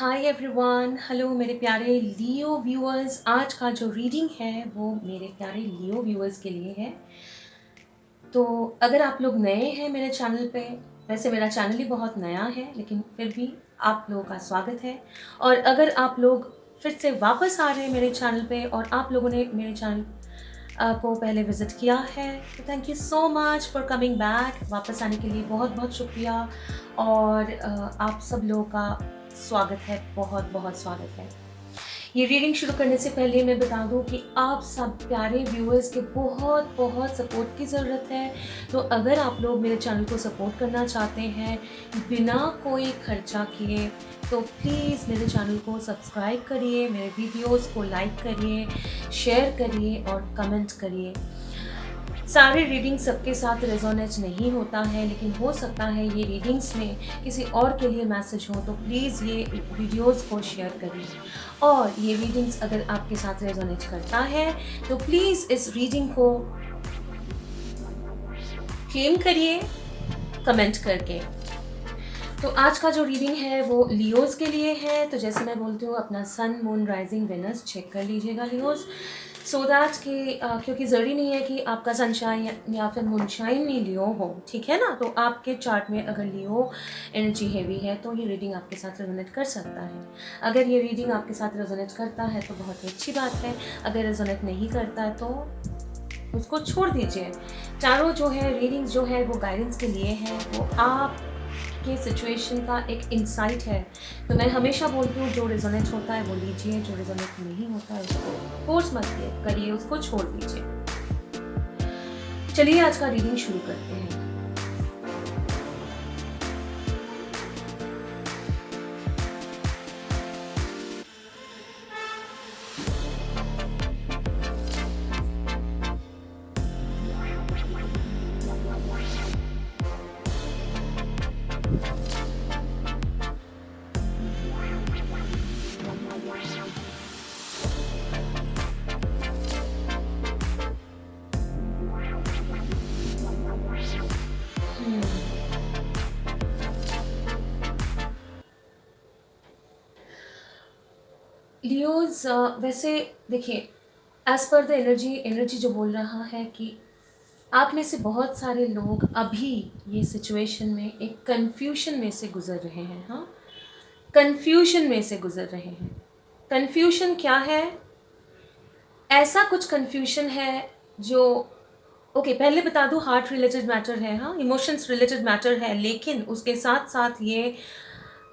Hi everyone, hello मेरे प्यारे लियो viewers. आज का जो रीडिंग है वो मेरे प्यारे लियो व्यूअर्स के लिए है। तो अगर आप लोग नए हैं मेरे चैनल पे, वैसे मेरा चैनल ही बहुत नया है लेकिन फिर भी आप लोगों का स्वागत है। और अगर आप लोग फिर से वापस आ रहे हैं मेरे चैनल पे और आप लोगों ने मेरे चैनल को पहले विज़िट किया है तो thank you so much for coming back. वापस आने के लिए बहुत बहुत शुक्रिया। और आप सब लोगों का स्वागत है, बहुत बहुत स्वागत है। ये रीडिंग शुरू करने से पहले मैं बता दूं कि आप सब प्यारे व्यूअर्स के बहुत बहुत सपोर्ट की ज़रूरत है। तो अगर आप लोग मेरे चैनल को सपोर्ट करना चाहते हैं बिना कोई खर्चा किए तो प्लीज़ मेरे चैनल को सब्सक्राइब करिए, मेरे वीडियोस को लाइक करिए, शेयर करिए और कमेंट करिए। सारे रीडिंग सबके साथ रेजोनेट नहीं होता है, लेकिन हो सकता है ये रीडिंग्स में किसी और के लिए मैसेज हो, तो प्लीज़ ये वीडियोस को शेयर करिए। और ये रीडिंग्स अगर आपके साथ रेजोनेट करता है तो प्लीज़ इस रीडिंग को क्लेम करिए कमेंट करके। तो आज का जो रीडिंग है वो लियोज़ के लिए है। तो जैसे मैं बोलती हूँ, अपना सन, मून, राइजिंग, वेनस चेक कर लीजिएगा लियोज़, सो दैट कि क्योंकि ज़रूरी नहीं है कि आपका सनशाइन या फिर मूनशाइन ही लियो हो, ठीक है ना। तो आपके चार्ट में अगर लियो एनर्जी हैवी है तो ये रीडिंग आपके साथ रेजोनेट कर सकता है। अगर ये रीडिंग आपके साथ रेजोनेट करता है तो बहुत ही अच्छी बात है, अगर रेजोनेट नहीं करता है तो उसको छोड़ दीजिए। चारों जो है रीडिंग्स जो है वो गाइडेंस के लिए है, वो आप के सिचुएशन का एक इंसाइट है। तो मैं हमेशा बोलती हूँ, जो रेजोनेट होता है वो लीजिए, जो रेजोनेट नहीं होता है उसको फोर्स मत करिए, उसको छोड़ दीजिए। चलिए आज का रीडिंग शुरू करते हैं। लियोज, वैसे देखिए, एज पर द एनर्जी जो बोल रहा है कि आप में से बहुत सारे लोग अभी ये सिचुएशन में एक कन्फ्यूशन में से गुजर रहे हैं। हाँ, कन्फ्यूशन में से गुजर रहे हैं। कन्फ्यूशन क्या है? ऐसा कुछ कन्फ्यूशन है जो, ओके, पहले बता दूं, हार्ट रिलेटेड मैटर है, हाँ, इमोशंस रिलेटेड मैटर है, लेकिन उसके साथ साथ ये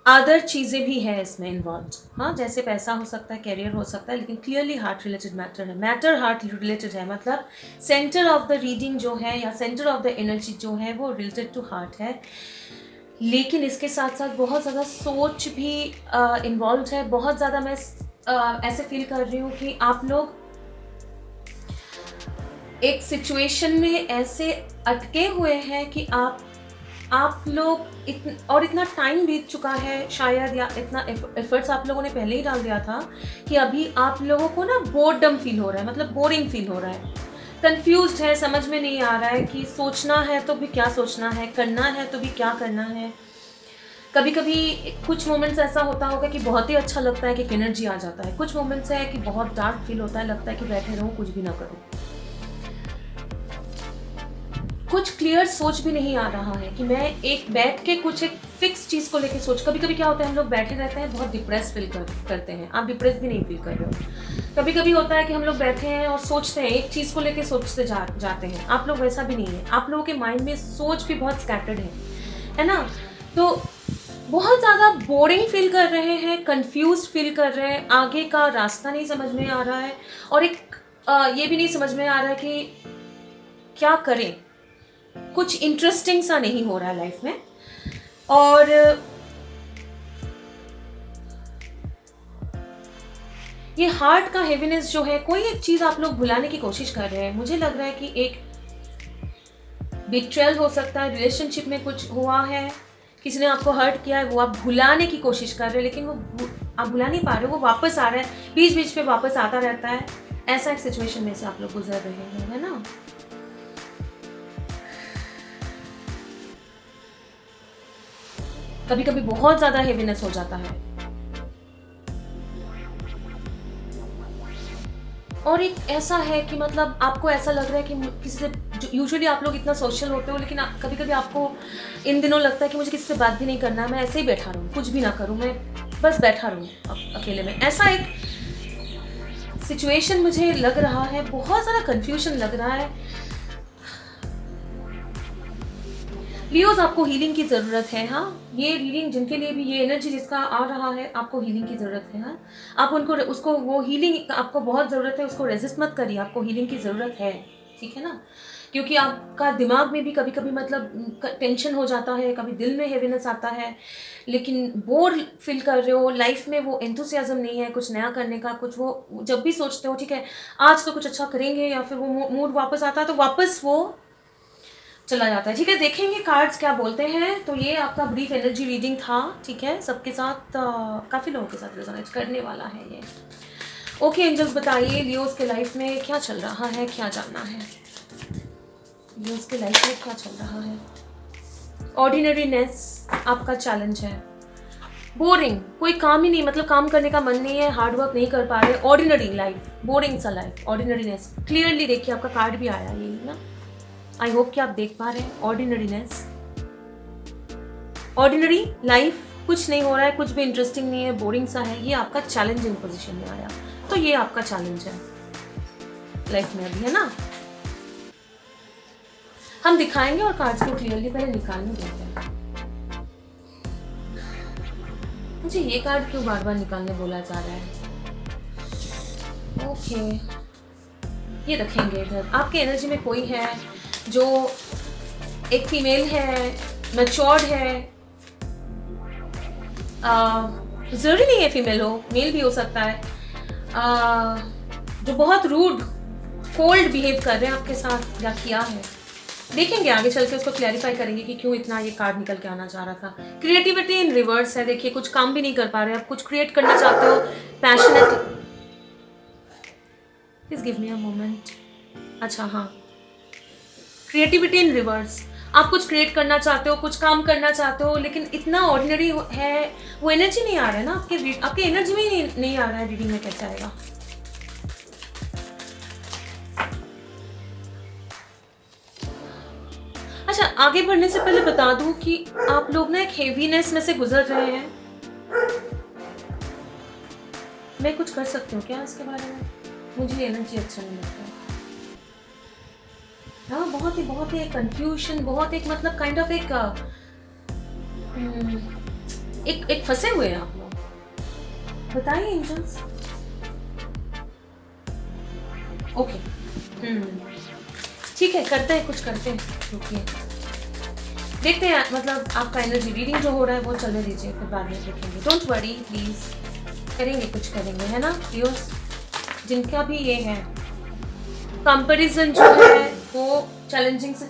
अदर चीज़ें भी है इसमें इन्वॉल्व। हाँ, जैसे पैसा हो सकता है, करियर हो सकता है, लेकिन क्लियरली हार्ट रिलेटेड मैटर है। मैटर हार्ट रिलेटेड है, मतलब सेंटर ऑफ द रीडिंग जो है या सेंटर ऑफ द एनर्जी जो है वो रिलेटेड टू हार्ट है। लेकिन इसके साथ साथ बहुत ज़्यादा सोच भी इन्वॉल्व है। बहुत ज़्यादा मैं ऐसे फील कर रही हूँ कि आप लोग एक सिचुएशन में ऐसे अटके हुए हैं कि आप लोग इतना टाइम बीत चुका है शायद, या इतना एफर्ट्स आप लोगों ने पहले ही डाल दिया था कि अभी आप लोगों को ना बोर्डम फील हो रहा है, मतलब बोरिंग फील हो रहा है, कंफ्यूज्ड है, समझ में नहीं आ रहा है कि सोचना है तो भी क्या सोचना है, करना है तो भी क्या करना है। कभी कभी कुछ मोमेंट्स ऐसा होता होगा कि बहुत ही अच्छा लगता है कि एनर्जी आ जाता है, कुछ मोमेंट्स है कि बहुत डार्क फील होता है, लगता है कि बैठे रहो कुछ भी ना करो, कुछ क्लियर सोच भी नहीं आ रहा है कि मैं एक बैठ के कुछ एक फिक्स चीज़ को लेके सोच। कभी कभी क्या होता है, हम लोग बैठे रहते हैं, बहुत डिप्रेस फील करते हैं। आप डिप्रेस भी नहीं फील कर रहे हो। कभी कभी होता है कि हम लोग बैठे हैं और सोचते हैं, एक चीज़ को लेके सोचते जाते हैं। आप लोग वैसा भी नहीं है, आप लोगों के माइंड में सोच भी बहुत स्कैटर्ड है ना। तो बहुत ज़्यादा बोरिंग फील कर रहे हैं, कंफ्यूज फील कर रहे हैं, आगे का रास्ता नहीं समझ में आ रहा है, और एक ये भी नहीं समझ में आ रहा है कि क्या करें, कुछ इंटरेस्टिंग सा नहीं हो रहा है लाइफ में। और ये हार्ट का हेवीनेस जो है, कोई एक चीज़ आप लोग भुलाने की कोशिश कर रहे हैं। मुझे लग रहा है कि एक बिट्रेयल हो सकता है, रिलेशनशिप में कुछ हुआ है, किसी ने आपको हर्ट किया है, वो आप भुलाने की कोशिश कर रहे हैं, लेकिन आप भुला नहीं पा रहे हो, वो वापस आ रहा है, बीच बीच पे वापस आता रहता है। ऐसा एक सिचुएशन में से आप लोग गुजर रहे हैं, है ना। कभी कभी बहुत ज़्यादा हेवीनेस हो जाता है, और एक ऐसा है कि मतलब आपको ऐसा लग रहा है कि किसी से, यूजुअली आप लोग इतना सोशल होते हो, लेकिन कभी कभी आपको इन दिनों लगता है कि मुझे किसी से बात भी नहीं करना है, मैं ऐसे ही बैठा रहूँ, कुछ भी ना करूँ, मैं बस बैठा रहूँ अकेले में। ऐसा एक सिचुएशन मुझे लग रहा है, बहुत ज़्यादा कंफ्यूजन लग रहा है। लियोज, आपको हीलिंग की ज़रूरत है। हाँ, ये रीडिंग जिनके लिए भी, ये एनर्जी जिसका आ रहा है, आपको हीलिंग की ज़रूरत है। हाँ, आप उनको, उसको, वो हीलिंग आपको बहुत ज़रूरत है, उसको रेजिस्ट मत करिए, आपको हीलिंग की ज़रूरत है, ठीक है ना। क्योंकि आपका दिमाग में भी कभी कभी मतलब टेंशन हो जाता है, कभी दिल में हेवीनेस आता है, लेकिन बोर फील कर रहे हो लाइफ में, वो एंथुसियाज्म नहीं है कुछ नया करने का, कुछ वो जब भी सोचते हो ठीक है आज तो कुछ अच्छा करेंगे, या फिर वो मूड वापस आता है तो वापस वो चला जाता है। ठीक है, देखेंगे कार्ड्स क्या बोलते हैं। तो ये आपका ब्रीफ एनर्जी रीडिंग था, ठीक है, सबके साथ काफ़ी लोगों के साथ रेजोनेट करने वाला है ये। ओके एंजल्स, बताइए लियोस के लाइफ में क्या चल रहा है, क्या जानना है। लियोस के लाइफ में क्या चल रहा है। ऑर्डिनरीनेस आपका चैलेंज है। बोरिंग, कोई काम ही नहीं, मतलब काम करने का मन नहीं है, हार्ड वर्क नहीं कर पा रहे, ऑर्डिनरी लाइफ, बोरिंग सा लाइफ, ऑर्डिनरीनेस। क्लियरली देखिए आपका कार्ड भी आया यही ना। आई होप कि आप देख पा रहे हैं ऑर्डिनरीनेस, ऑर्डिनरी लाइफ, कुछ नहीं हो रहा है, कुछ भी इंटरेस्टिंग नहीं है, बोरिंग सा है, ये आपका चैलेंजिंग पोजीशन में आया। तो ये आपका चैलेंज है लाइफ में अभी, है ना। हम दिखाएंगे और कार्ड्स को क्लियरली पहले निकालने देते हैं। मुझे ये कार्ड क्यों बार बार निकालने बोला जा रहा है। ओके, ये रखेंगे इधर। आपके एनर्जी में कोई है जो एक फीमेल है, मैच्योर्ड है, जरूरी नहीं है फीमेल हो, मेल भी हो सकता है, जो बहुत रूड कोल्ड बिहेव कर रहे हैं आपके साथ या किया है। देखेंगे आगे चल के, उसको क्लैरिफाई करेंगे कि क्यों इतना ये कार्ड निकल के आना चाह रहा था। क्रिएटिविटी इन रिवर्स है, देखिए कुछ काम भी नहीं कर पा रहे, आप कुछ क्रिएट करना चाहते हो, passionate. Please give me a moment. अच्छा हाँ, क्रिएटिविटी इन रिवर्स, आप कुछ क्रिएट करना चाहते हो, कुछ काम करना चाहते हो, लेकिन इतना ऑर्डिनरी है, वो एनर्जी नहीं आ रहा है ना आपके एनर्जी में नहीं आ रहा है। रीडिंग में कैसे आएगा। अच्छा, आगे बढ़ने से पहले बता दूं कि आप लोग ना एक हेवीनेस में से गुजर रहे हैं। मैं कुछ कर सकती हूँ क्या इसके बारे में। मुझे एनर्जी अच्छा नहीं लगता है। हाँ, बहुत ही कंफ्यूजन, बहुत एक मतलब काइंड ऑफ एक फंसे हुए हैं आप लोग। बताइए एंजल्स। ओके, ठीक है, करते हैं, कुछ करते हैं, रुकिए देखते हैं। मतलब आपका एनर्जी रीडिंग जो हो रहा है वो चलने दीजिए, फिर बाद में देखेंगे। डोंट वरी प्लीज, करेंगे, कुछ करेंगे, है ना व्यूअर्स। जिनका भी ये है कंपैरिजन जो है वो चैलेंजिंग से,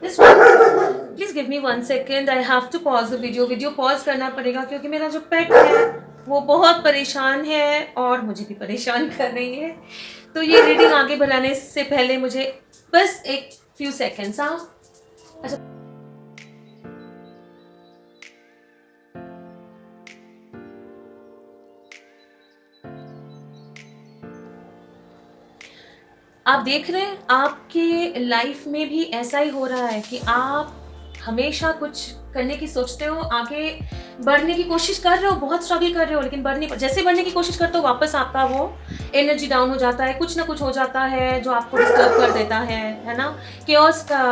please give me 1 second, I have to pause the video pause करना पड़ेगा क्योंकि मेरा जो पेट है वो बहुत परेशान है और मुझे भी परेशान कर रही है। तो ये रीडिंग आगे बढ़ाने से पहले मुझे बस एक फ्यू सेकेंड्स। हाँ, अच्छा, आप देख रहे हैं आपके लाइफ में भी ऐसा ही हो रहा है कि आप हमेशा कुछ करने की सोचते हो, आगे बढ़ने की कोशिश कर रहे हो, बहुत स्ट्रगल कर रहे हो, लेकिन जैसे बढ़ने की कोशिश करते हो वापस आपका वो एनर्जी डाउन हो जाता है, कुछ ना कुछ हो जाता है जो आपको डिस्टर्ब कर देता है ना, केओस का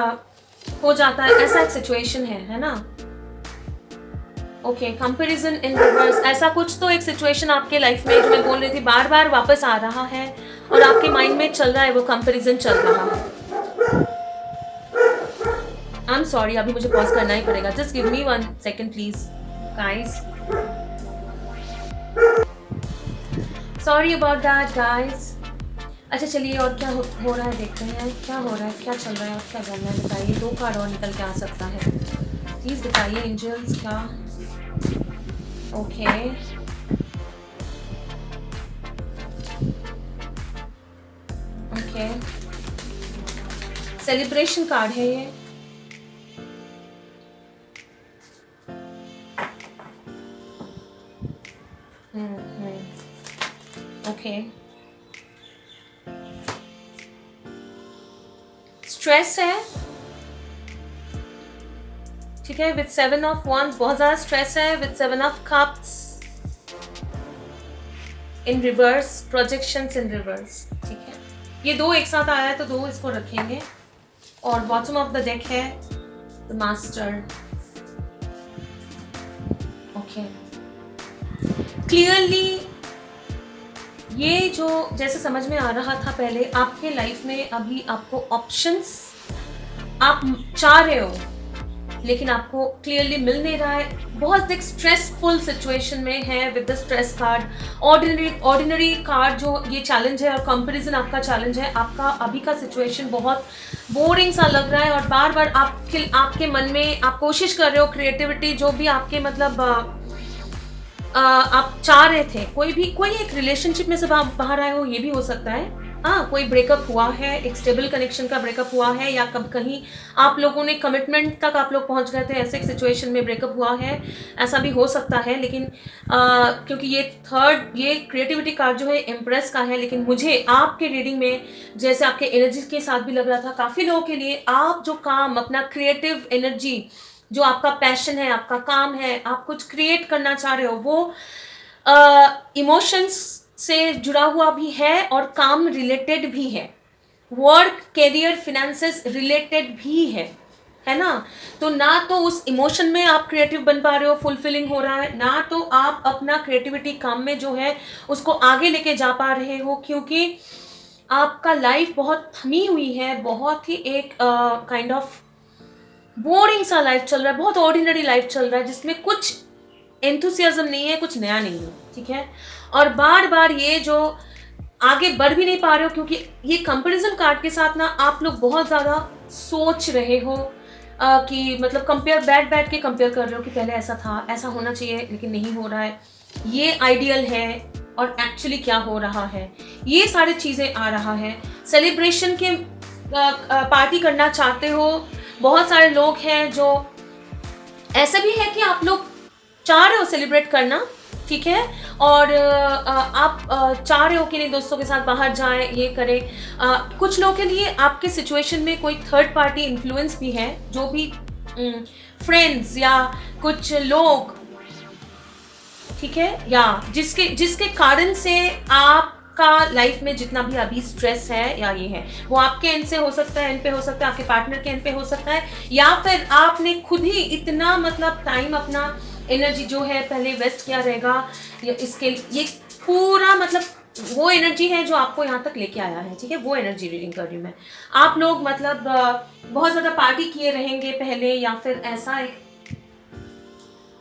हो जाता है, ऐसा एक सिचुएशन है ना। ओके, कंपैरिजन इन रिवर्स, ऐसा कुछ तो एक सिचुएशन आपके लाइफ में जो मैं बोल रही थी बार बार वापस आ रहा है और आपके माइंड में चल रहा है, वो कंपैरिजन चल रहा है। आई एम सॉरी, अभी मुझे पॉज करना ही पड़ेगा। Just give me 1 second please guys, sorry about that guys. अच्छा चलिए, और क्या हो रहा है देखते हैं, क्या हो रहा है, क्या चल रहा है, और क्या जानना है बताइए। 2 कार्ड और निकल के आ सकता है, प्लीज बताइए एंजल्स क्या। ओके, ओके, सेलिब्रेशन कार्ड है ये। ओके, स्ट्रेस है, ठीक है, विद 7 ऑफ wands बहुत ज्यादा स्ट्रेस है, with 7 of cups in reverse, projections in reverse, ठीक है। ये दो एक साथ आया है तो दो इसको रखेंगे। और बॉटम ऑफ द डेक है द मास्टर। ओके, क्लियरली ये जो जैसे समझ में आ रहा था पहले, आपके लाइफ में अभी आपको ऑप्शंस आप चाह रहे हो लेकिन आपको क्लियरली मिल नहीं रहा है। बहुत एक स्ट्रेसफुल सिचुएशन में है with the stress card. Ordinary card जो ये चैलेंज है और कंपैरिजन आपका चैलेंज है। आपका अभी का सिचुएशन बहुत बोरिंग सा लग रहा है और बार बार आपके मन में आप कोशिश कर रहे हो क्रिएटिविटी, जो भी आपके मतलब आप चाह रहे थे, कोई एक रिलेशनशिप में से बाहर आए हो, ये भी हो सकता है। कोई ब्रेकअप हुआ है, एक स्टेबल कनेक्शन का ब्रेकअप हुआ है, या कब कहीं आप लोगों ने कमिटमेंट तक आप लोग पहुंच गए थे, ऐसे एक सिचुएशन में ब्रेकअप हुआ है, ऐसा भी हो सकता है। लेकिन क्योंकि ये क्रिएटिविटी कार्ड जो है इम्प्रेस का है, लेकिन मुझे आपके रीडिंग में जैसे आपके एनर्जी के साथ भी लग रहा था, काफ़ी लोगों के लिए आप जो काम अपना क्रिएटिव एनर्जी, जो आपका पैशन है, आपका काम है, आप कुछ क्रिएट करना चाह रहे हो, वो इमोशंस से जुड़ा हुआ भी है और काम रिलेटेड भी है, वर्क, करियर, फिनेंसेस रिलेटेड भी है ना। तो ना तो उस इमोशन में आप क्रिएटिव बन पा रहे हो, फुलफिलिंग हो रहा है, ना तो आप अपना क्रिएटिविटी काम में जो है उसको आगे लेके जा पा रहे हो, क्योंकि आपका लाइफ बहुत थमी हुई है, बहुत ही एक काइंड ऑफ बोरिंग सा लाइफ चल रहा है, बहुत ऑर्डिनरी लाइफ चल रहा है, जिसमें कुछ एंथुसियाज्म नहीं है, कुछ नया नहीं है, ठीक है। और बार बार ये जो आगे बढ़ भी नहीं पा रहे हो, क्योंकि ये कंपैरिजन कार्ड के साथ ना आप लोग बहुत ज़्यादा सोच रहे हो कि मतलब बैठ के कंपेयर कर रहे हो कि पहले ऐसा था, ऐसा होना चाहिए लेकिन नहीं हो रहा है, ये आइडियल है और एक्चुअली क्या हो रहा है, ये सारी चीज़ें आ रहा है। सेलिब्रेशन के पार्टी करना चाहते हो, बहुत सारे लोग हैं जो ऐसा भी है कि आप लोग चाह रहे हो सेलिब्रेट करना, ठीक है, और आप चाह रहे हो कि नहीं दोस्तों के साथ बाहर जाएं, ये करें। कुछ लोगों के लिए आपके सिचुएशन में कोई थर्ड पार्टी इन्फ्लुएंस भी है, जो भी फ्रेंड्स या कुछ लोग, ठीक है, या जिसके कारण से आपका लाइफ में जितना भी अभी स्ट्रेस है या ये है, वो आपके एंड से हो सकता है, एंड पे हो सकता है, आपके पार्टनर के एंड पे हो सकता है, या फिर आपने खुद ही इतना मतलब टाइम अपना एनर्जी जो है पहले वेस्ट किया रहेगा इसके, ये पूरा मतलब वो एनर्जी है जो आपको यहाँ तक लेके आया है, ठीक है, वो एनर्जी रीडिंग कर रही हूँ मैं। आप लोग मतलब बहुत ज़्यादा पार्टी किए रहेंगे पहले, या फिर ऐसा एक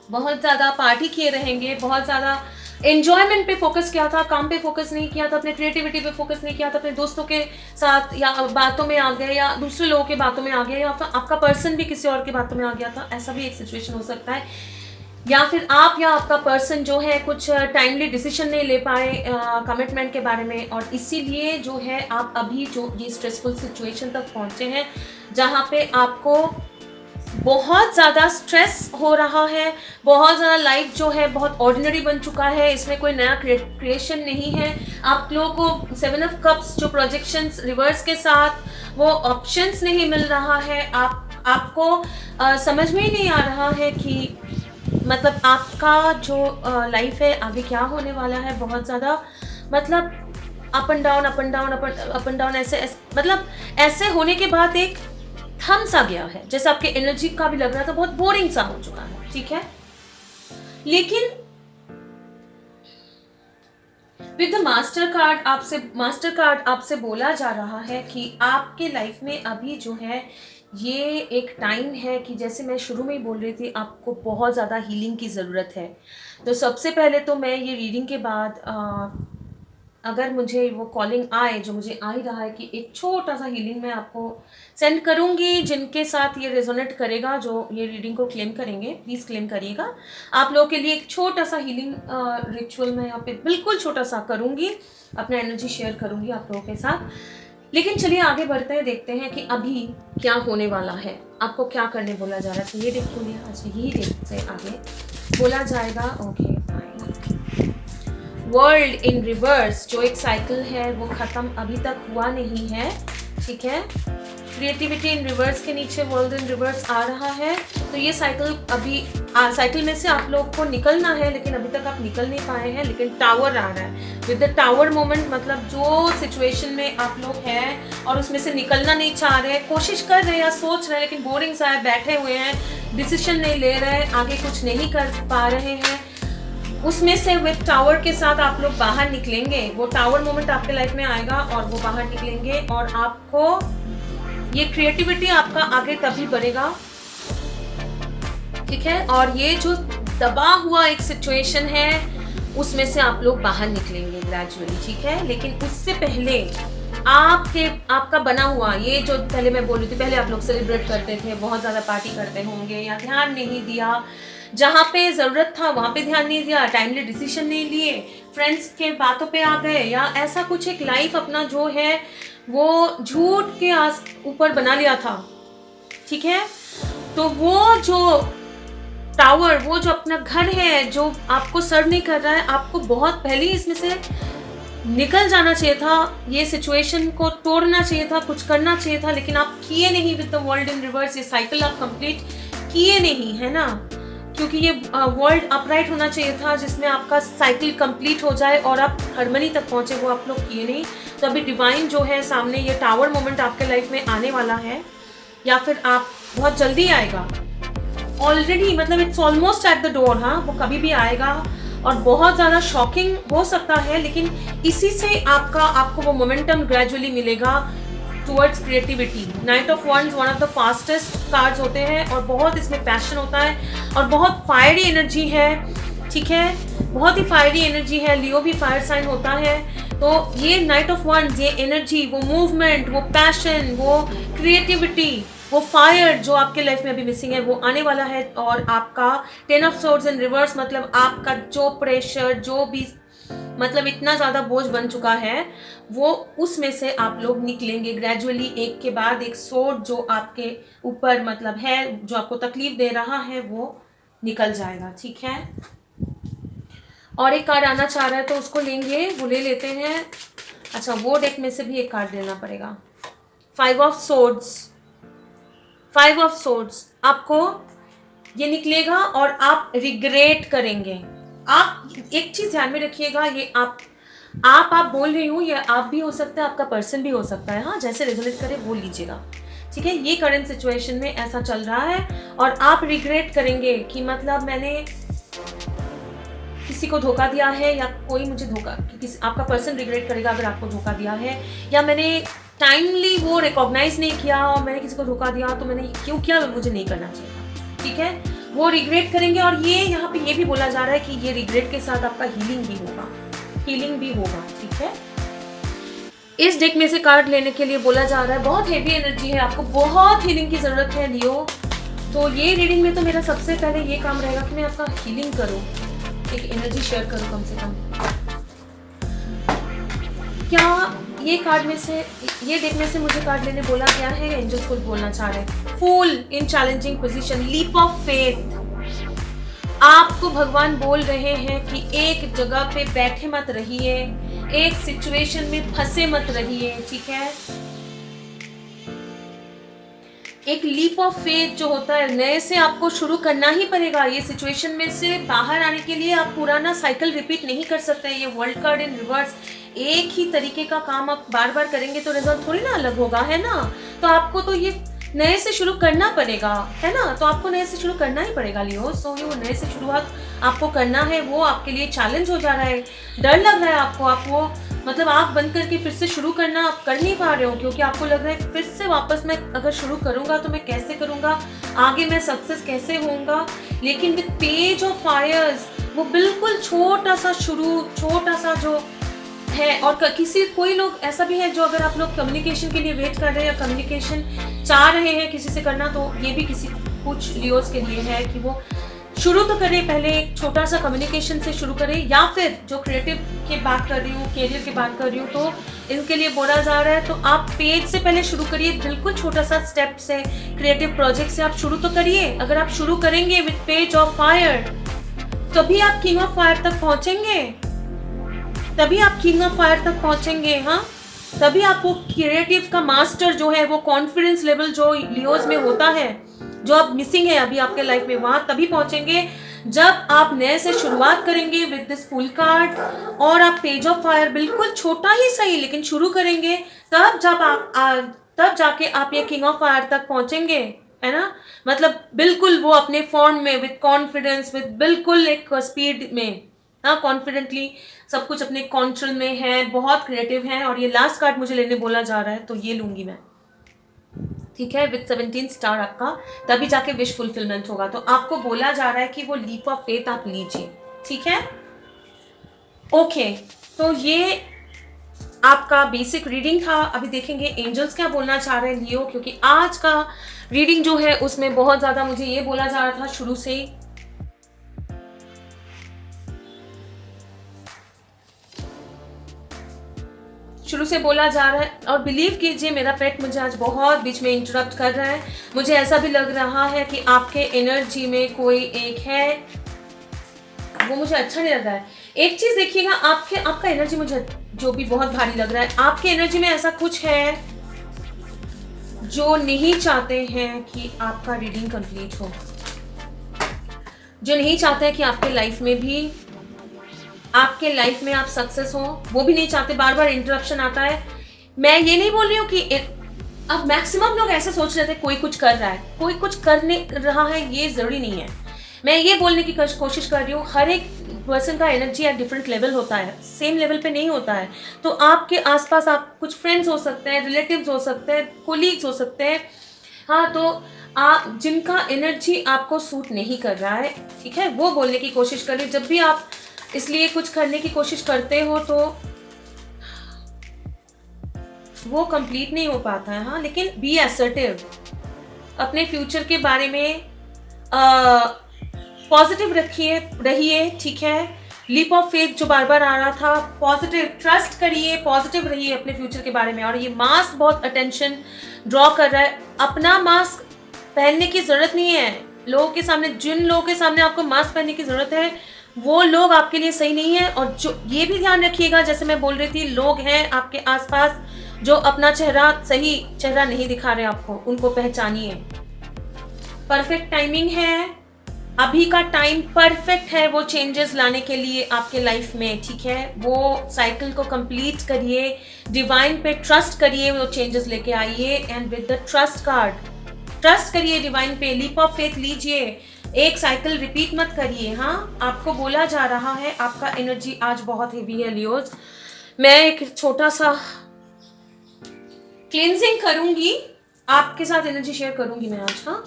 बहुत ज़्यादा पार्टी किए रहेंगे, बहुत ज़्यादा एन्जॉयमेंट पे फोकस किया था, काम पे फोकस नहीं किया था, अपने क्रिएटिविटी पे फोकस नहीं किया था, अपने दोस्तों के साथ या बातों में आ गए, या दूसरे लोगों के बातों में आ गया, या फिर आपका पर्सन भी किसी और की बातों में आ गया था, ऐसा भी एक सिचुएशन हो सकता है। या फिर आप या आपका पर्सन जो है कुछ टाइमली डिसीजन नहीं ले पाए कमिटमेंट के बारे में, और इसीलिए जो है आप अभी जो ये स्ट्रेसफुल सिचुएशन तक पहुँचे हैं, जहाँ पे आपको बहुत ज़्यादा स्ट्रेस हो रहा है, बहुत ज़्यादा लाइफ जो है बहुत ऑर्डिनरी बन चुका है, इसमें कोई नया क्रिएशन नहीं है। आप लोगों को 7 ऑफ कप्स जो प्रोजेक्शंस रिवर्स के साथ वो ऑप्शंस नहीं मिल रहा है, आपको समझ में ही नहीं आ रहा है कि मतलब आपका जो लाइफ है आगे क्या होने वाला है। बहुत ज़्यादा मतलब अप एंड डाउन ऐसे मतलब ऐसे होने के बाद एक थम सा गया है, जैसे आपके एनर्जी का भी लग रहा था, बहुत बोरिंग सा हो चुका है, ठीक है। लेकिन विद द मास्टर कार्ड आपसे बोला जा रहा है कि आपके लाइफ में अभी जो है ये एक टाइम है कि जैसे मैं शुरू में ही बोल रही थी, आपको बहुत ज़्यादा हीलिंग की ज़रूरत है। तो सबसे पहले तो मैं ये रीडिंग के बाद अगर मुझे वो कॉलिंग आए, जो मुझे आ ही रहा है, कि एक छोटा सा हीलिंग मैं आपको सेंड करूँगी, जिनके साथ ये रेजोनेट करेगा, जो ये रीडिंग को क्लेम करेंगे, प्लीज़ क्लेम करिएगा। आप लोगों के लिए एक छोटा सा हीलिंग रिचुअल मैं यहाँ पे बिल्कुल छोटा सा करूँगी, अपना एनर्जी शेयर करूँगी आप लोगों के साथ। लेकिन चलिए आगे बढ़ते हैं, देखते हैं कि अभी क्या होने वाला है, आपको क्या करने बोला जा रहा है। तो ये देख लो, अच्छा यही डेट से आगे बोला जाएगा। Okay fine. World in reverse जो एक साइकिल है वो ख़त्म अभी तक हुआ नहीं है, ठीक है। क्रिएटिविटी इन रिवर्स के नीचे वर्ल्ड इन रिवर्स आ रहा है। तो ये साइकिल अभी साइकिल में से आप लोग को निकलना है, लेकिन अभी तक आप निकल नहीं पाए हैं। लेकिन टावर आ रहा है विद द टावर मोमेंट, मतलब जो सिचुएशन में आप लोग हैं और उसमें से निकलना नहीं चाह रहे, कोशिश कर रहे हैं या सोच रहे हैं, लेकिन बोरिंग सा है, बैठे हुए हैं, डिसीजन नहीं ले रहे हैं, आगे कुछ नहीं कर पा रहे हैं, उसमें से विद टावर के साथ आप लोग बाहर निकलेंगे। वो टावर मोमेंट आपके लाइफ में आएगा और वो बाहर निकलेंगे और आपको ये क्रिएटिविटी आपका आगे तभी बढ़ेगा, ठीक है। और ये जो दबा हुआ एक सिचुएशन है उसमें से आप लोग बाहर निकलेंगे ग्रेजुअली, ठीक है। लेकिन उससे पहले आपका बना हुआ ये जो पहले मैं बोल रही थी, पहले आप लोग सेलिब्रेट करते थे, बहुत ज़्यादा पार्टी करते होंगे या ध्यान नहीं दिया, जहाँ पे ज़रूरत था वहाँ पे ध्यान नहीं दिया, टाइमली डिसीजन नहीं लिए, फ्रेंड्स के बातों पे आ गए, या ऐसा कुछ एक लाइफ अपना जो है वो झूठ के ऊपर बना लिया था, ठीक है। तो वो जो टावर, वो जो अपना घर है जो आपको सर्व नहीं कर रहा है, आपको बहुत पहले ही इसमें से निकल जाना चाहिए था, ये सिचुएशन को तोड़ना चाहिए था, कुछ करना चाहिए था, लेकिन आप किए नहीं with the world in reverse. ये साइकिल आप कंप्लीट किए नहीं, है ना, क्योंकि ये वर्ल्ड अपराइट होना चाहिए था जिसमें आपका साइकिल कंप्लीट हो जाए और आप हार्मनी तक पहुंचे, वो आप लोग किए नहीं। तो अभी डिवाइन जो है सामने, ये टावर मोमेंट आपके लाइफ में आने वाला है, या फिर आप बहुत जल्दी आएगा ऑलरेडी, मतलब it's almost at the door. हाँ, वो कभी भी आएगा और बहुत ज़्यादा शॉकिंग हो सकता है, लेकिन इसी से आपको वो मोमेंटम ग्रेजुअली मिलेगा towards creativity. Night of wands one of the fastest cards होते हैं और बहुत इसमें पैशन होता है और बहुत फायरी एनर्जी है, ठीक है, बहुत ही फायरी एनर्जी है। लियो भी फायर साइन होता है, तो ये नाइट ऑफ वंड्स, ये एनर्जी, वो मूवमेंट, वो पैशन, वो क्रिएटिविटी, वो फायर जो आपके लाइफ में अभी मिसिंग है, वो आने वाला है। और आपका 10 ऑफ सोर्ड्स इन रिवर्स, मतलब आपका जो प्रेशर, जो भी मतलब इतना ज़्यादा बोझ बन चुका है, वो उसमें से आप लोग निकलेंगे ग्रेजुअली, एक के बाद एक सोर्ड जो आपके ऊपर मतलब है, जो आपको तकलीफ दे रहा है, वो निकल जाएगा, ठीक है। और एक कार्ड आना चाह रहा है तो उसको लेंगे, वो ले लेते हैं। अच्छा, वो डेक में से भी एक कार्ड लेना पड़ेगा। 5 ऑफ सोर्ड्स, 5 ऑफ सोर्ड्स आपको ये निकलेगा और आप रिग्रेट करेंगे। आप एक चीज ध्यान में रखिएगा, ये आप बोल रही हूँ, ये आप भी हो सकता है, आपका पर्सन भी हो सकता है, हाँ, जैसे रेजोनेट करे वो लीजिएगा, ठीक है। ये करंट सिचुएशन में ऐसा चल रहा है और आप रिग्रेट करेंगे कि मतलब मैंने किसी को धोखा दिया है, या कोई मुझे धोखा, आपका पर्सन रिग्रेट करेगा अगर आपको धोखा दिया है, या मैंने टाइमली वो रिकॉग्नाइज नहीं किया और मैंने किसी को धोखा दिया तो मैंने क्यों किया, मुझे नहीं करना चाहिए, ठीक है। वो रिग्रेट करेंगे और ये यहाँ पे ये भी बोला जा रहा है कि ये रिग्रेट के साथ आपका हीलिंग भी होगा, ठीक है। इस डेक में से कार्ड लेने के लिए बोला जा रहा है, बहुत हेवी एनर्जी है, आपको बहुत हीलिंग की जरूरत है लियो। तो ये रीडिंग में तो मेरा सबसे पहले ये काम रहेगा कि मैं आपका हीलिंग करूँ, एक एनर्जी शेयर करूँ कम से कम। क्या ये कार्ड में से, ये डेक में से मुझे कार्ड लेने बोला गया है, एंजल्स कुछ बोलना चाह रहे हैं। Fool in challenging position, leap of faith. आपको भगवान बोल रहे हैं कि एक जगह पे बैठे मत रहिए, एक सिचुएशन में फंसे मत रहिए, ठीक है। एक लीप ऑफ फेथ जो होता है, नए से आपको शुरू करना ही पड़ेगा। ये सिचुएशन में से बाहर आने के लिए आप पुराना साइकिल रिपीट नहीं कर सकते। ये वर्ल्ड कार्ड इन रिवर्स, एक ही तरीके का काम आप बार बार करेंगे तो रिजल्ट थोड़ी ना अलग होगा, है ना। तो आपको तो ये नए से शुरू करना पड़ेगा, है ना। तो आपको नए से शुरू करना ही पड़ेगा लियो। सो ये वो नए से शुरुआत आपको करना है, वो आपके लिए चैलेंज हो जा रहा है, डर लग रहा है आपको। आप वो मतलब आँख बंद करके फिर से शुरू करना आप कर नहीं पा रहे हो, क्योंकि आपको लग रहा है फिर से वापस मैं अगर शुरू करूँगा तो मैं कैसे करूँगा, आगे मैं सक्सेस कैसे होऊंगा। लेकिन विद पेज ऑफ फायर्स वो बिल्कुल छोटा सा शुरू, छोटा सा जो है। और कोई लोग ऐसा भी है जो अगर आप लोग कम्युनिकेशन के लिए वेट कर रहे हैं या कम्युनिकेशन चाह रहे हैं किसी से करना, तो ये भी कुछ लियोस के लिए है कि वो शुरू तो करें, पहले एक छोटा सा कम्युनिकेशन से शुरू करें। या फिर जो क्रिएटिव की बात कर रही हूँ, कैरियर की बात कर रही हूँ, तो इनके लिए बोला जा रहा है तो आप पेज से पहले शुरू करिए, बिल्कुल छोटा सा स्टेप से, क्रिएटिव प्रोजेक्ट से आप शुरू तो करिए। अगर आप शुरू करेंगे विद पेज ऑफ फायर, तभी आप किंग ऑफ फायर तक पहुंचेंगे, तभी आप किंग ऑफ फायर तक पहुंचेंगे। हाँ, तभी आप वो क्रिएटिव का मास्टर जो है, वो कॉन्फिडेंस लेवल जो लियोज में होता है, जो अब मिसिंग है अभी आपके लाइफ में, वहां तभी पहुंचेंगे जब आप नए से शुरुआत करेंगे विद दिस फुल कार्ड, और आप पेज ऑफ फायर बिल्कुल छोटा ही सही लेकिन शुरू करेंगे, तब जाके आप ये किंग ऑफ फायर तक पहुंचेंगे, है ना। मतलब बिल्कुल वो अपने फॉर्म में, विद कॉन्फिडेंस, विद बिल्कुल एक स्पीड में, हाँ, कॉन्फिडेंटली सब कुछ अपने कंट्रोल में है, बहुत क्रिएटिव है। और ये लास्ट कार्ड मुझे लेने बोला जा रहा है तो ये लूंगी मैं, ठीक है, विद 17 स्टार आपका, तभी जाके विश फुलफिलमेंट होगा। तो आपको बोला जा रहा है कि वो लीप ऑफ फेथ आप लीजिए, ठीक है। ओके, तो ये आपका बेसिक रीडिंग था। अभी देखेंगे एंजल्स क्या बोलना चाह रहे हैं लियो, क्योंकि आज का रीडिंग जो है उसमें बहुत ज़्यादा मुझे ये बोला जा रहा था शुरू से ही, बोला जा रहा है। और बिलीव कीजिए मेरा पेट मुझे आज बहुत बीच में इंटरप्ट कर रहा है। मुझे ऐसा भी लग रहा है कि आपके एनर्जी में कोई एक है, वो मुझे अच्छा नहीं लग रहा है। एक चीज देखिएगा, आपका एनर्जी मुझे जो भी बहुत भारी लग रहा है, आपके एनर्जी में ऐसा कुछ है जो नहीं चाहते हैं कि आपका रीडिंग कंप्लीट हो, जो नहीं चाहते हैं कि आपके लाइफ में आप सक्सेस हो, वो भी नहीं चाहते। बार बार इंटरप्शन आता है। मैं ये नहीं बोल रही हूँ कि अब मैक्सिमम लोग ऐसे सोच रहे थे कोई कुछ कर रहा है, कोई कुछ करने रहा है, ये जरूरी नहीं है। मैं ये बोलने की कोशिश कर रही हूँ, हर एक पर्सन का एनर्जी एक डिफरेंट लेवल होता है, सेम लेवल पे नहीं होता है। तो आपके आसपास आप कुछ फ्रेंड्स हो सकते हैं, रिलेटिव्स हो सकते हैं, कोलीग्स हो सकते हैं, हाँ, तो आप जिनका एनर्जी आपको सूट नहीं कर रहा है, ठीक है, वो बोलने की कोशिश करिए। जब भी आप इसलिए कुछ करने की कोशिश करते हो तो वो कंप्लीट नहीं हो पाता है, हाँ, लेकिन बी असर्टिव, अपने फ्यूचर के बारे में पॉजिटिव रहिए, ठीक है। लीप ऑफ फेथ जो बार बार आ रहा था, पॉजिटिव ट्रस्ट करिए, पॉजिटिव रहिए अपने फ्यूचर के बारे में। और ये मास्क बहुत अटेंशन ड्रॉ कर रहा है। अपना मास्क पहनने की जरूरत नहीं है लोगों के सामने। जिन लोगों के सामने आपको मास्क पहनने की जरूरत है वो लोग आपके लिए सही नहीं है। और जो ये भी ध्यान रखिएगा, जैसे मैं बोल रही थी, लोग हैं आपके आसपास जो अपना सही चेहरा नहीं दिखा रहे आपको, उनको पहचानिए। परफेक्ट टाइमिंग है, अभी का टाइम परफेक्ट है वो चेंजेस लाने के लिए आपके लाइफ में, ठीक है। वो साइकिल को कंप्लीट करिए, डिवाइन पे ट्रस्ट करिए, वो चेंजेस लेके आइए। And with the trust card, trust करिए डिवाइन पे, लीप ऑफ फेथ लीजिए, एक साइकिल रिपीट मत करिए। हाँ, आपको बोला जा रहा है आपका एनर्जी आज बहुत हेवी है लियोज। मैं एक छोटा सा क्लींजिंग करूंगी, आपके साथ एनर्जी शेयर करूंगी मैं आज, हाँ,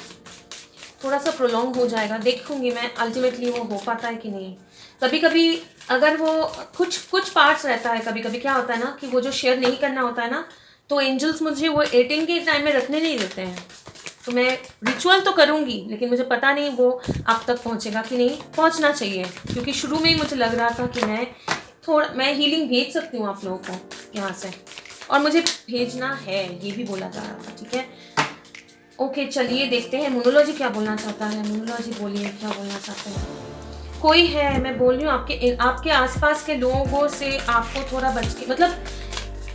थोड़ा सा प्रोलॉन्ग हो जाएगा, देखूंगी मैं अल्टीमेटली वो हो पाता है कि नहीं। कभी कभी अगर वो कुछ पार्ट्स रहता है, कभी कभी क्या होता है ना कि वो जो शेयर नहीं करना होता है ना, तो एंजल्स मुझे वो एडिटिंग के टाइम में रखने नहीं देते हैं। तो मैं रिचुअल तो करूंगी, लेकिन मुझे पता नहीं वो आप तक पहुंचेगा कि नहीं। पहुंचना चाहिए, क्योंकि शुरू में ही मुझे लग रहा था कि मैं हीलिंग भेज सकती हूँ आप लोगों को यहाँ से, और मुझे भेजना है, ये भी बोला जा रहा था, ठीक है। ओके, चलिए देखते हैं मोनोलॉजी क्या बोलना चाहता है। मोनोलॉजी बोलिए, क्या बोलना चाहते हैं। कोई है, मैं बोल रही हूँ आपके आसपास के लोगों से आपको थोड़ा बच के, मतलब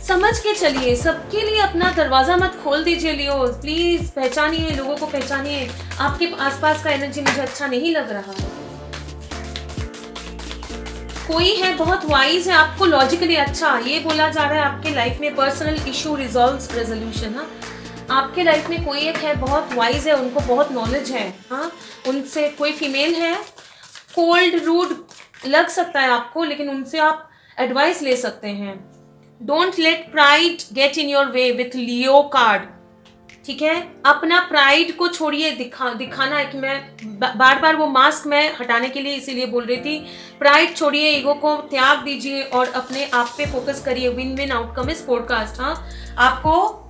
समझ के चलिए, सबके लिए अपना दरवाजा मत खोल दीजिए लियो, प्लीज पहचानिए, लोगों को पहचानिए। आपके आसपास का एनर्जी मुझे अच्छा नहीं लग रहा है। कोई है बहुत वाइज है, आपको लॉजिकली अच्छा, ये बोला जा रहा है आपके लाइफ में पर्सनल इशू रेजोल्यूशन, हाँ, आपके लाइफ में कोई एक है बहुत वाइज है, उनको बहुत नॉलेज है, हाँ, उनसे कोई फीमेल है, कोल्ड रूड लग सकता है आपको, लेकिन उनसे आप एडवाइस ले सकते हैं। Don't let pride get in your way with Leo card, ठीक है। अपना प्राइड को छोड़िए, दिखाना है कि मैं बार बार वो मास्क मैं हटाने के लिए इसीलिए बोल रही थी। प्राइड छोड़िए, ईगो को त्याग दीजिए और अपने आप पे फोकस करिए। विन विन आउटकम इस पॉडकास्ट, हाँ, आपको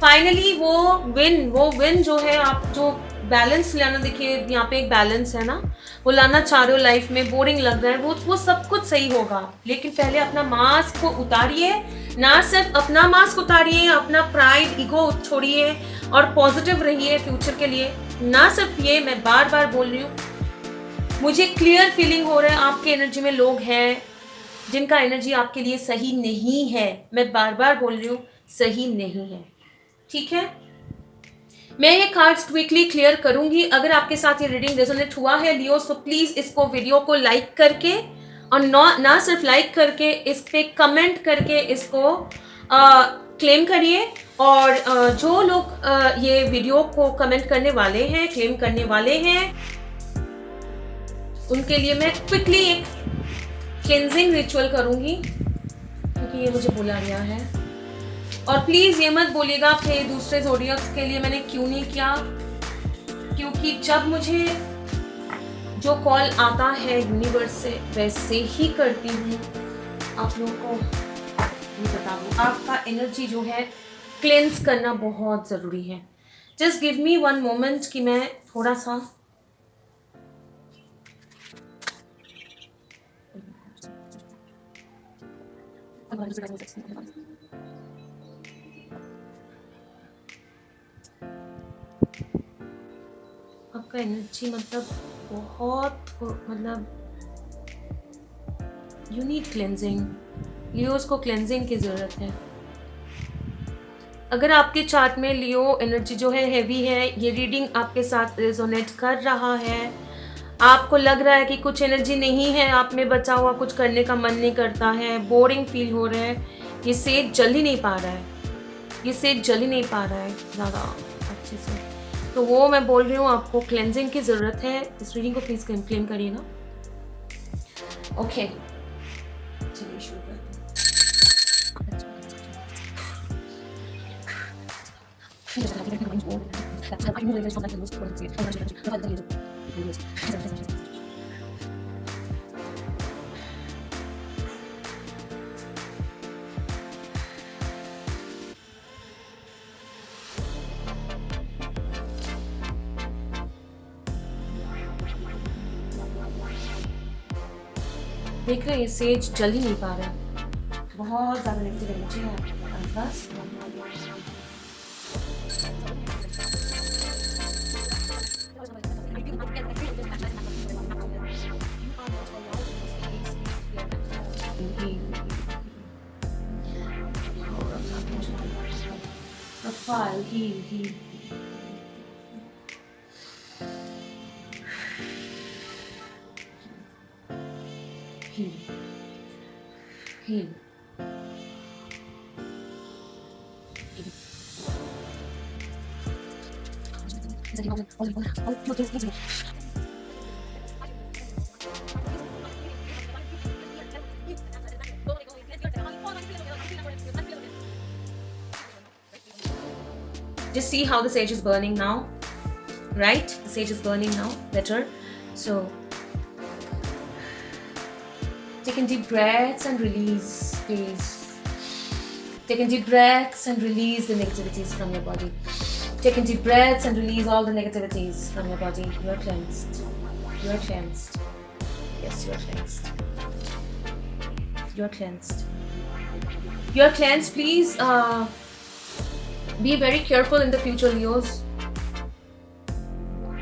फाइनली वो विन जो है, आप जो बैलेंस लाना, देखिए यहाँ पे एक बैलेंस है ना, वो लाना चाह रहे हो लाइफ में, बोरिंग लग रहा है, वो सब कुछ सही होगा। लेकिन पहले अपना मास्क को उतारिए, ना सिर्फ अपना मास्क उतारिए, अपना प्राइड ईगो छोड़िए और पॉजिटिव रहिए फ्यूचर के लिए। ना सिर्फ ये, मैं बार बार बोल रही हूँ, मुझे क्लियर फीलिंग हो रहा है आपके एनर्जी में लोग हैं जिनका एनर्जी आपके लिए सही नहीं है, मैं बार बार बोल रही हूँ, सही नहीं है, ठीक है। मैं ये कार्ड्स क्विकली क्लियर करूंगी। अगर आपके साथ ये रीडिंग रेजोनेट हुआ है लियोस, तो प्लीज इसको वीडियो को लाइक करके, और ना सिर्फ लाइक करके, इस पे कमेंट करके इसको क्लेम करिए। और जो लोग ये वीडियो को कमेंट करने वाले हैं, क्लेम करने वाले हैं, उनके लिए मैं क्विकली एक क्लेंजिंग रिचुअल करूंगी, क्योंकि ये मुझे बोला गया है। और प्लीज ये मत बोलिएगा कि दूसरे ज़ोडिएक्स के लिए मैंने क्यों नहीं किया, क्योंकि जब मुझे जो कॉल आता है यूनिवर्स से, वैसे ही करती हूँ। आप लोगों को ये बता दूँ, आपका एनर्जी जो है क्लेंस करना बहुत ज़रूरी है। Just give me one moment कि मैं थोड़ा सा आपका एनर्जी मतलब यू नीड क्लेंजिंग। लियोस को क्लेंजिंग की ज़रूरत है। अगर आपके चार्ट में लियो एनर्जी जो है हैवी है, ये रीडिंग आपके साथ रेजोनेट कर रहा है, आपको लग रहा है कि कुछ एनर्जी नहीं है आप में बचा हुआ, कुछ करने का मन नहीं करता है, बोरिंग फील हो रहा है, ये सेज जल ही नहीं पा रहा है, ये सेज जल ही नहीं पा रहा है ज़्यादा अच्छे से, तो वो मैं बोल रही हूँ आपको क्लेंजिंग की ज़रूरत है। इस रीडिंग को प्लीज़ क्लेम करिएगा। ओके, चलिए शुरू करते हैं। देख रहे हैं, सेज जल ही नहीं पा रहा है, बहुत ज़्यादा नेगेटिव एनर्जी है आपके पास। Profile, heal. Just see how the sage is burning now, right? The sage is burning now, better. So taking deep breaths and release, please. Taking deep breaths and release the negativities from your body. Taking deep breaths and release all the negativities from your body. You're cleansed. You're cleansed. Yes, you're cleansed. You're cleansed. You're cleansed. Please be very careful in the future, Leos.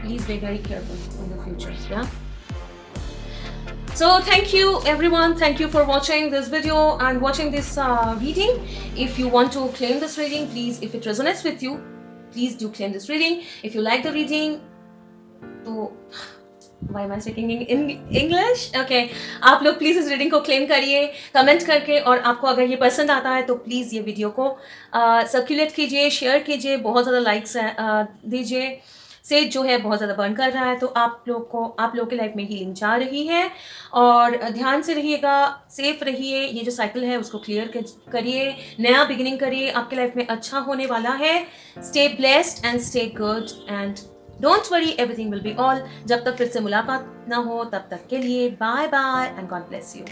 Please be very careful in the future. Yeah. So thank you everyone. Thank you for watching this video and watching this reading. If you want to claim this reading, please, if it resonates with you, please do claim this reading. If you like the reading, तो why am I speaking in English? Okay, आप लोग please इस reading को claim करिए comment करके, और आपको अगर ये पसंद आता है तो प्लीज़ ये वीडियो को सर्कुलेट कीजिए, शेयर कीजिए, बहुत ज़्यादा लाइक्स दीजिए। सेज जो है बहुत ज़्यादा बर्न कर रहा है, तो आप लोगों की लाइफ में हीलिंग जा रही है, और ध्यान से रहिएगा, सेफ रहिए, ये जो साइकिल है उसको क्लियर करिए, नया बिगिनिंग करिए, आपके लाइफ में अच्छा होने वाला है। Stay blessed and stay good and don't worry, everything will be all. जब तक फिर से मुलाकात ना हो, तब तक के लिए bye bye and God bless you.